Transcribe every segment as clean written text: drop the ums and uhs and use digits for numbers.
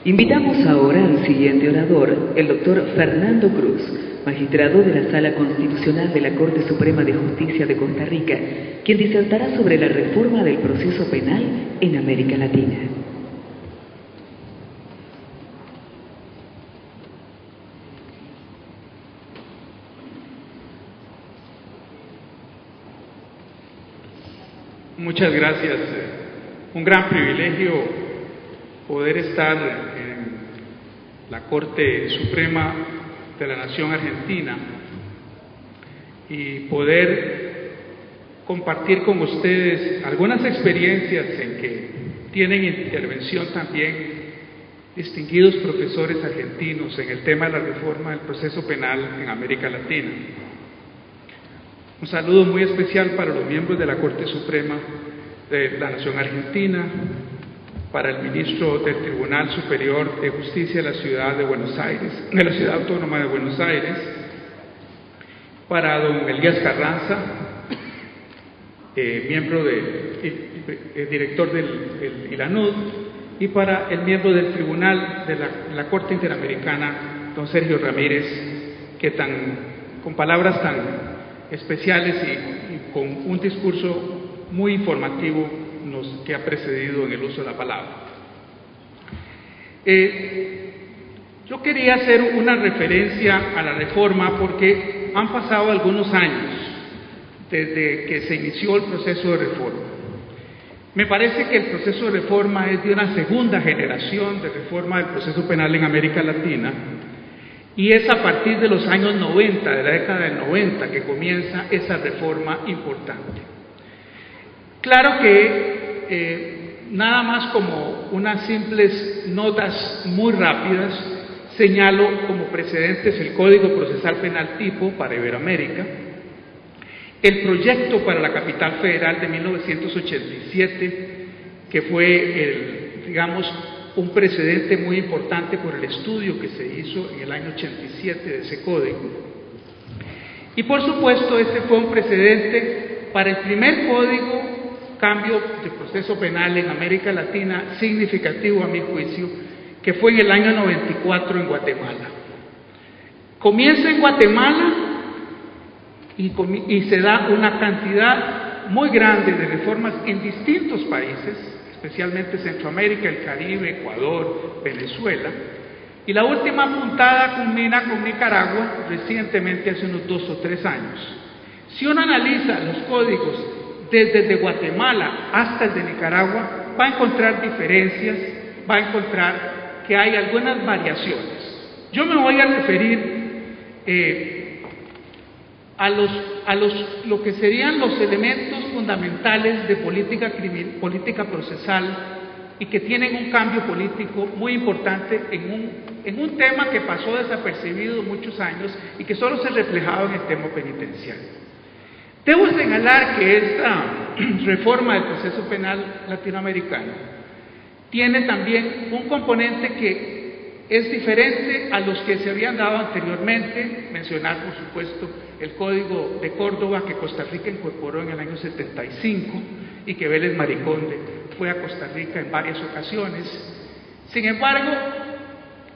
Invitamos ahora al siguiente orador, el doctor Fernando Cruz, magistrado de la Sala Constitucional de la Corte Suprema de Justicia de Costa Rica, quien disertará sobre la reforma del proceso penal en América Latina. Muchas gracias. Un gran privilegio poder estar en la Corte Suprema de la Nación Argentina y poder compartir con ustedes algunas experiencias en que tienen intervención también distinguidos profesores argentinos en el tema de la reforma del proceso penal en América Latina. Un saludo muy especial para los miembros de la Corte Suprema de la Nación Argentina, para el ministro del Tribunal Superior de Justicia de la Ciudad de Buenos Aires, de la Ciudad Autónoma de Buenos Aires, para don Elías Carranza, director del ILANUD, y para el miembro del Tribunal de la Corte Interamericana, don Sergio Ramírez, que con palabras tan especiales y con un discurso muy informativo que ha precedido en el uso de la palabra. Yo quería hacer una referencia a la reforma porque han pasado algunos años desde que se inició el proceso de reforma. Me parece que el proceso de reforma es de una segunda generación de reforma del proceso penal en América Latina, y es a partir de los años 90, de la década del 90, que comienza esa reforma importante. Claro que nada más como unas simples notas muy rápidas, señalo como precedentes el Código Procesal Penal Tipo para Iberoamérica, el proyecto para la Capital Federal de 1987, que fue un precedente muy importante por el estudio que se hizo en el año 87 de ese código. Y por supuesto, este fue un precedente para el primer cambio de proceso penal en América Latina significativo, a mi juicio, que fue en el año 94 en Guatemala. Comienza en Guatemala y se da una cantidad muy grande de reformas en distintos países, especialmente Centroamérica, el Caribe, Ecuador, Venezuela, y la última puntada culmina con Nicaragua recientemente, hace unos 2 o 3 años. Si uno analiza los códigos desde el de Guatemala hasta el de Nicaragua, va a encontrar diferencias, va a encontrar que hay algunas variaciones. Yo me voy a referir a lo que serían los elementos fundamentales de política procesal y que tienen un cambio político muy importante en un tema que pasó desapercibido muchos años y que solo se reflejaba en el tema penitenciario. Debo señalar que esta reforma del proceso penal latinoamericano tiene también un componente que es diferente a los que se habían dado anteriormente. Mencionar, por supuesto, el Código de Córdoba que Costa Rica incorporó en el año 75 y que Vélez Mariconde fue a Costa Rica en varias ocasiones. Sin embargo,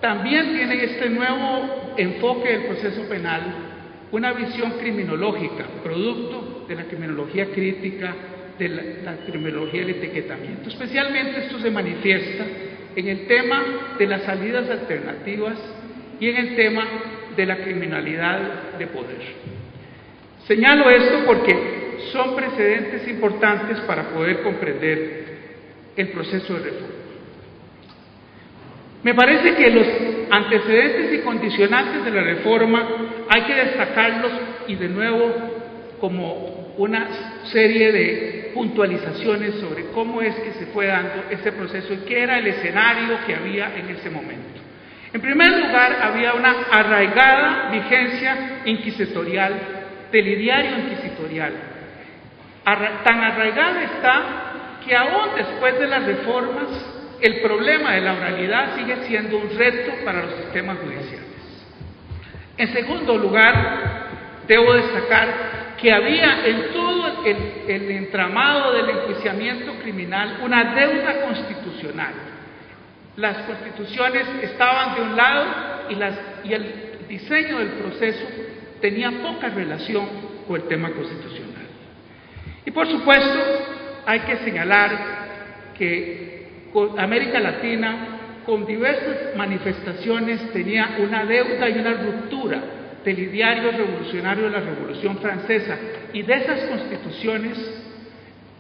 también tiene este nuevo enfoque del proceso penal una visión criminológica, producto de la criminología crítica, de la criminología del etiquetamiento. Especialmente esto se manifiesta en el tema de las salidas alternativas y en el tema de la criminalidad de poder. Señalo esto porque son precedentes importantes para poder comprender el proceso de reforma. Me parece que los antecedentes y condicionantes de la reforma hay que destacarlos y de nuevo como una serie de puntualizaciones sobre cómo es que se fue dando ese proceso y qué era el escenario que había en ese momento. En primer lugar, había una arraigada vigencia inquisitorial, del ideario inquisitorial. Tan arraigada está que aún después de las reformas, el problema de la oralidad sigue siendo un reto para los sistemas judiciales. En segundo lugar, debo destacar que había en todo el entramado del enjuiciamiento criminal una deuda constitucional. las constituciones estaban de un lado y el diseño del proceso tenía poca relación con el tema constitucional. Y por supuesto, hay que señalar que América Latina, con diversas manifestaciones, tenía una deuda y una ruptura del ideario revolucionario de la Revolución Francesa y de esas constituciones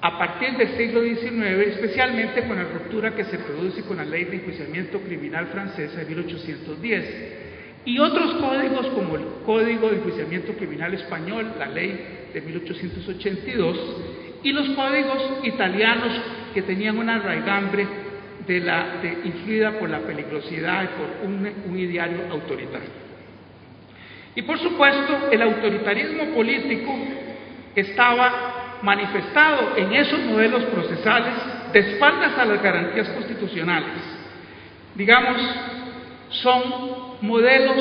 a partir del siglo XIX, especialmente con la ruptura que se produce con la Ley de Enjuiciamiento Criminal Francesa de 1810, y otros códigos como el Código de Enjuiciamiento Criminal Español, la Ley de 1882, y los códigos italianos que tenían una raigambre influida por la peligrosidad y por un ideario autoritario. Y por supuesto, el autoritarismo político estaba manifestado en esos modelos procesales de espaldas a las garantías constitucionales. Digamos, son modelos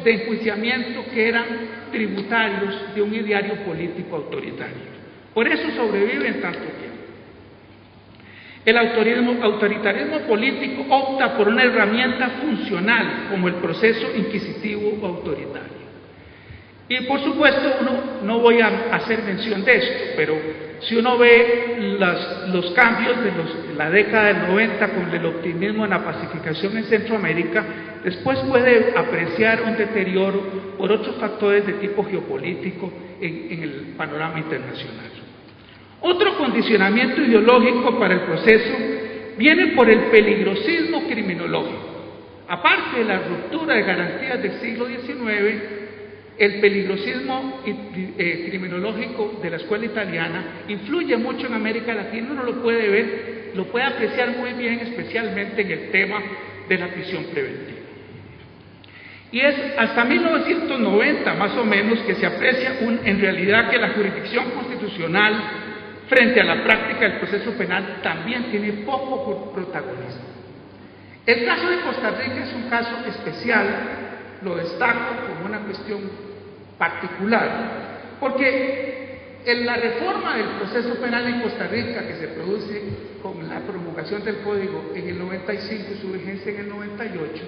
de enjuiciamiento que eran tributarios de un ideario político autoritario. Por eso sobreviven tanto tiempo. El autoritarismo político opta por una herramienta funcional como el proceso inquisitivo o autoritario. Y por supuesto, no voy a hacer mención de esto, pero si uno ve los cambios de la década del 90 con el optimismo en la pacificación en Centroamérica, después puede apreciar un deterioro por otros factores de tipo geopolítico en el panorama internacional. Otro condicionamiento ideológico para el proceso viene por el peligrosismo criminológico. Aparte de la ruptura de garantías del siglo XIX, el peligrosismo criminológico de la escuela italiana influye mucho en América Latina. Uno lo puede ver, lo puede apreciar muy bien, especialmente en el tema de la prisión preventiva. Y es hasta 1990 más o menos que se aprecia en realidad que la jurisdicción constitucional frente a la práctica del proceso penal también tiene poco protagonismo. El caso de Costa Rica es un caso especial, lo destaco como una cuestión particular, porque en la reforma del proceso penal en Costa Rica, que se produce con la promulgación del Código en el 95 y su vigencia en el 98,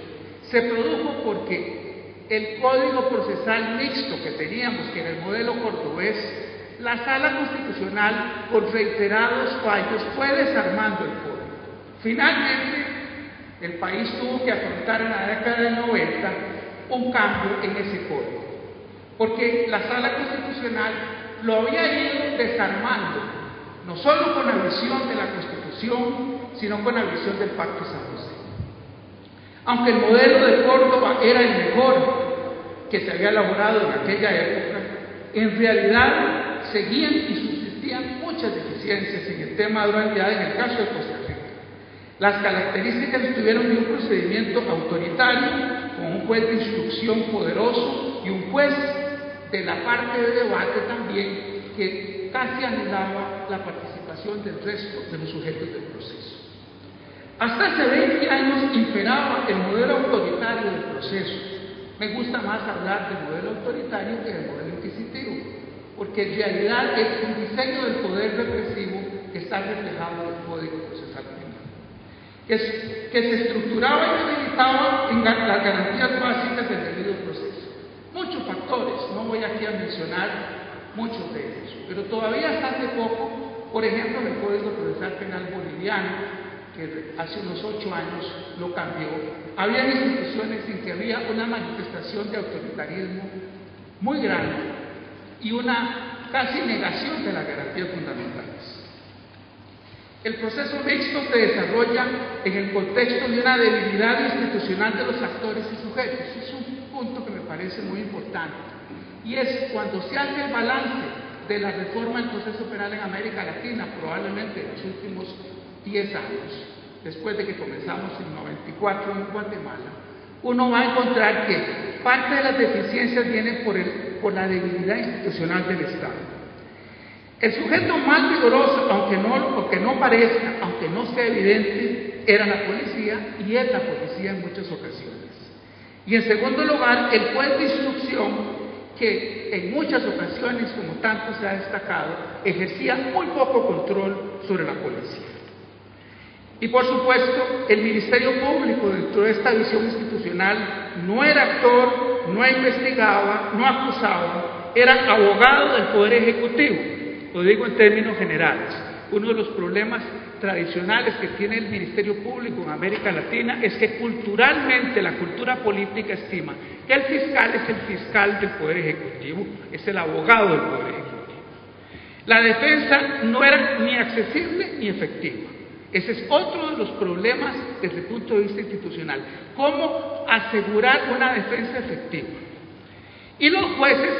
se produjo porque el Código Procesal Mixto que teníamos, que era el modelo cordobés, la Sala Constitucional, por reiterados fallos, fue desarmando el Código. Finalmente, el país tuvo que afrontar en la década del 90 un cambio en ese código, porque la Sala Constitucional lo había ido desarmando, no solo con la visión de la Constitución, sino con la visión del Pacto de San José. Aunque el modelo de Córdoba era el mejor que se había elaborado en aquella época, en realidad seguían y subsistían muchas deficiencias en el tema de oralidad en el caso de Costa Rica. Las características estuvieron de un procedimiento autoritario, con un juez de instrucción poderoso y un juez de la parte de debate también, que casi anulaba la participación del resto de los sujetos del proceso. Hasta hace 20 años imperaba el modelo autoritario del proceso. Me gusta más hablar del modelo autoritario que del modelo inquisitivo, porque en realidad es un diseño del poder represivo que está reflejado en el Código Procesal Penal, que se estructuraba y debilitaba en las garantías básicas del debido proceso. Muchos factores, no voy aquí a mencionar muchos de ellos, pero todavía hasta hace poco, por ejemplo, en el Código Procesal Penal boliviano, que hace unos 8 años lo cambió, había instituciones en que había una manifestación de autoritarismo muy grande y una casi negación de las garantías fundamentales. El proceso mixto se desarrolla en el contexto de una debilidad institucional de los actores y sujetos. Es un punto que me parece muy importante, y es cuando se hace el balance de la reforma del proceso penal en América Latina, probablemente en los últimos 10 años, después de que comenzamos en 94 en Guatemala, uno va a encontrar que parte de las deficiencias vienen por la debilidad institucional del Estado. El sujeto más vigoroso, aunque no parezca, aunque no sea evidente, era la policía, y es la policía en muchas ocasiones. Y en segundo lugar, el juez de instrucción, que en muchas ocasiones, como tanto se ha destacado, ejercía muy poco control sobre la policía. Y por supuesto, el Ministerio Público, dentro de esta visión institucional, no era actor, no investigaba, no acusaba, era abogado del Poder Ejecutivo. Lo digo en términos generales. Uno de los problemas tradicionales que tiene el Ministerio Público en América Latina es que culturalmente la cultura política estima que el fiscal es el fiscal del Poder Ejecutivo, es el abogado del Poder Ejecutivo. La defensa no era ni accesible ni efectiva. Ese es otro de los problemas desde el punto de vista institucional. ¿Cómo asegurar una defensa efectiva? Y los jueces,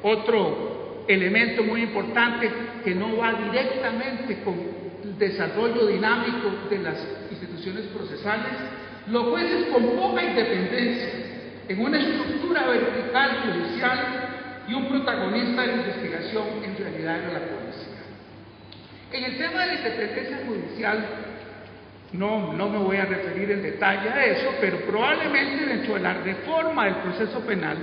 otro elemento muy importante que no va directamente con el desarrollo dinámico de las instituciones procesales, los jueces con poca independencia, en una estructura vertical judicial y un protagonista de la investigación en realidad era la policía. En el tema de la independencia judicial, no me voy a referir en detalle a eso, pero probablemente dentro de la reforma del proceso penal,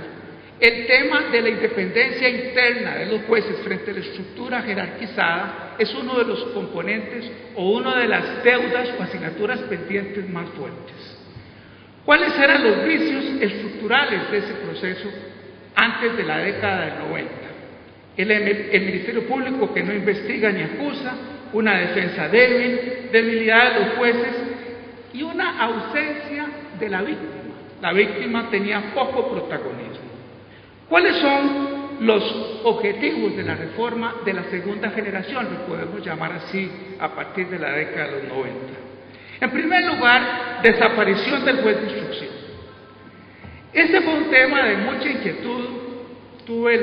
el tema de la independencia interna de los jueces frente a la estructura jerarquizada es uno de los componentes o una de las deudas o asignaturas pendientes más fuertes. ¿Cuáles eran los vicios estructurales de ese proceso antes de la década del 90? El Ministerio Público que no investiga ni acusa, una defensa débil, debilidad de los jueces y una ausencia de la víctima. La víctima tenía poco protagonismo. ¿Cuáles son los objetivos de la reforma de la segunda generación? Lo podemos llamar así a partir de la década de los 90. En primer lugar, desaparición del juez de instrucción. Este fue un tema de mucha inquietud. Tuve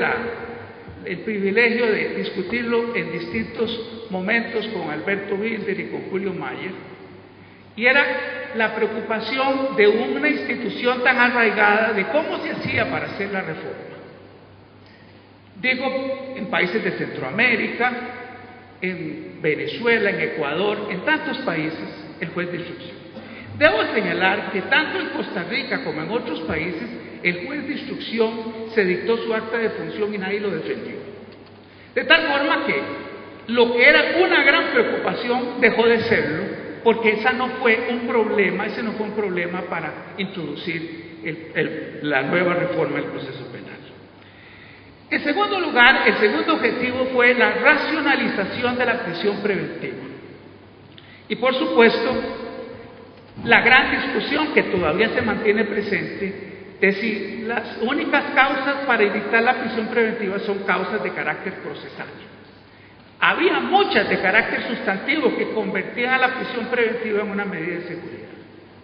el privilegio de discutirlo en distintos momentos con Alberto Bilder y con Julio Mayer, y era la preocupación de una institución tan arraigada de cómo se hacía para hacer la reforma. Digo, en países de Centroamérica, en Venezuela, en Ecuador, en tantos países, el juez de instrucción. Debo señalar que tanto en Costa Rica como en otros países, el juez de instrucción se dictó su acta de función y nadie lo defendió. De tal forma que lo que era una gran preocupación dejó de serlo, porque ese no fue un problema para introducir la nueva reforma del proceso penal. En segundo lugar, el segundo objetivo fue la racionalización de la prisión preventiva. Y por supuesto, la gran discusión que todavía se mantiene presente de si las únicas causas para dictar la prisión preventiva son causas de carácter procesal. Había muchas de carácter sustantivo que convertían a la prisión preventiva en una medida de seguridad.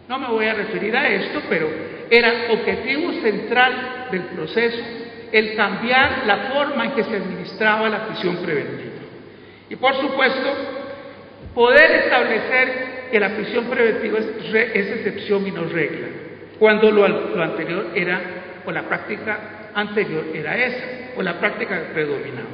No me voy a referir a esto, pero era objetivo central del proceso el cambiar la forma en que se administraba la prisión preventiva. Y por supuesto, poder establecer que la prisión preventiva es excepción y no regla, cuando lo anterior era, o la práctica anterior era esa, o la práctica predominaba.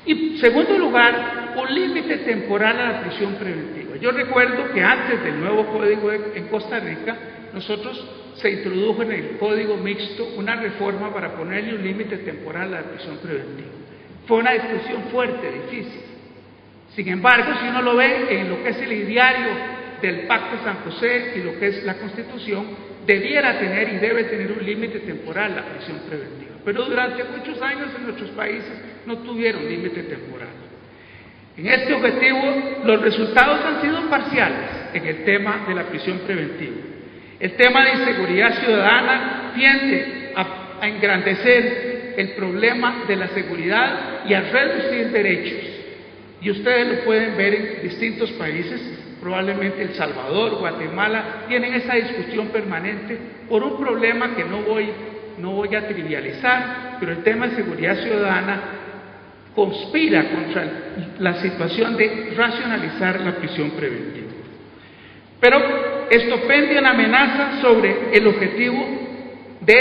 Y en segundo lugar, un límite temporal a la prisión preventiva. Yo recuerdo que antes del nuevo código en Costa Rica, nosotros se introdujo en el código mixto una reforma para ponerle un límite temporal a la prisión preventiva. Fue una discusión fuerte, difícil. Sin embargo, si uno lo ve en lo que es el ideario del Pacto de San José y lo que es la Constitución, debiera tener y debe tener un límite temporal la prisión preventiva. Pero durante muchos años en nuestros países no tuvieron límite temporal. En este objetivo, los resultados han sido parciales en el tema de la prisión preventiva. El tema de inseguridad ciudadana tiende a engrandecer el problema de la seguridad y a reducir derechos. Y ustedes lo pueden ver en distintos países, probablemente El Salvador, Guatemala, tienen esa discusión permanente por un problema que no voy a trivializar, pero el tema de seguridad ciudadana conspira contra la situación de racionalizar la prisión preventiva. Pero esto pende una amenaza sobre el objetivo de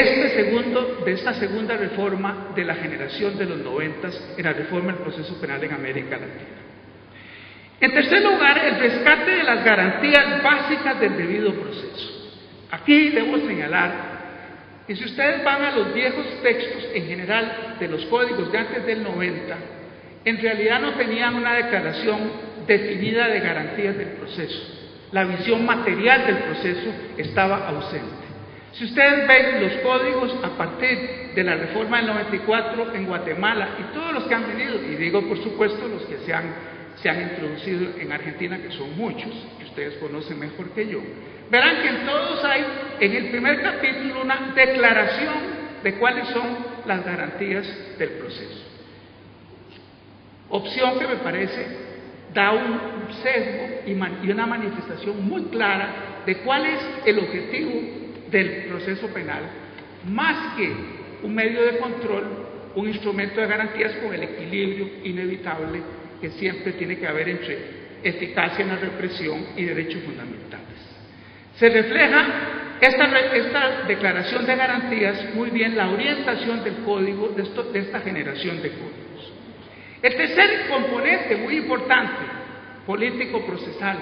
esta segunda reforma de la generación de los 90 en la reforma del proceso penal en América Latina. En tercer lugar, el rescate de las garantías básicas del debido proceso. Aquí debo señalar que si ustedes van a los viejos textos en general de los códigos de antes del 90, en realidad no tenían una declaración definida de garantías del proceso. La visión material del proceso estaba ausente. Si ustedes ven los códigos a partir de la reforma del 94 en Guatemala y todos los que han venido, y digo por supuesto los que se han introducido en Argentina, que son muchos, que ustedes conocen mejor que yo, verán que en todos hay, en el primer capítulo, una declaración de cuáles son las garantías del proceso. Opción que me parece da un sesgo y una manifestación muy clara de cuál es el objetivo del proceso penal, más que un medio de control, un instrumento de garantías con el equilibrio inevitable que siempre tiene que haber entre eficacia en la represión y derechos fundamentales. Se refleja esta declaración de garantías muy bien la orientación del código, de esta generación de códigos. El tercer componente muy importante, político-procesal,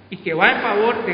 y que va en favor de